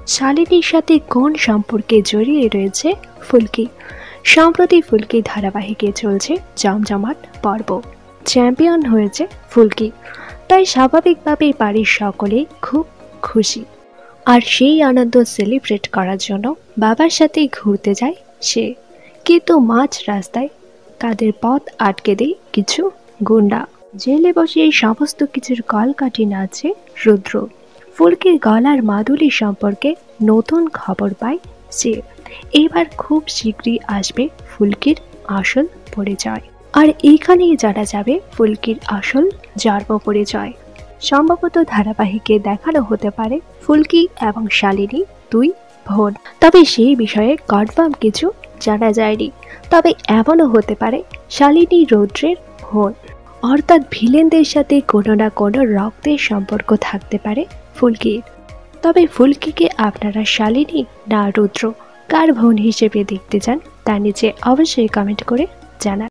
শালিনীর সাথে কোন সম্পর্কে জড়িয়ে রয়েছে ফুলকি? সম্প্রতি ফুলকি ধারাবাহিকে চলছে জমজমাট পর্ব। চ্যাম্পিয়ন হয়েছে ফুলকি, তাই স্বাভাবিকভাবেই বাড়ির সকলেই খুব খুশি। আর সেই আনন্দ সেলিব্রেট করার জন্য বাবার সাথে ঘুরতে যায় সে। কিন্তু মাঝ রাস্তায় তাদের পথ আটকে দেয় কিছু গুন্ডা। জেলে বসে এই সমস্ত কিছুর কলকাঠি নাচে রুদ্র। ফুলকির গলার মাদুলি সম্পর্কে নতুন খবর পায় সে। এবার খুব শীঘ্রই আসবে ফুলকির আসল পরিচয়। আর এইখানেই জানা যাবে ফুলকির আসল জন্ম পরিচয়। সম্ভবত ধারাবাহিকে দেখানো হতে পারে ফুলকি এবং শালিনী দুই বোন, তবে সেই বিষয়ে কনফার্ম কিছু জানা যায়নি। তবে এমনও হতে পারে শালিনী রৌদ্রের বোন, অর্থাৎ ভিলেনদের সাথে কোনো না কোনো রক্তের সম্পর্ক থাকতে পারে ফুলকির। তবে ফুলকিকে আপনারা শালিনী না রুদ্র কার বোন হিসেবে দেখতে চান তা নিচে অবশ্যই কমেন্ট করে জানান।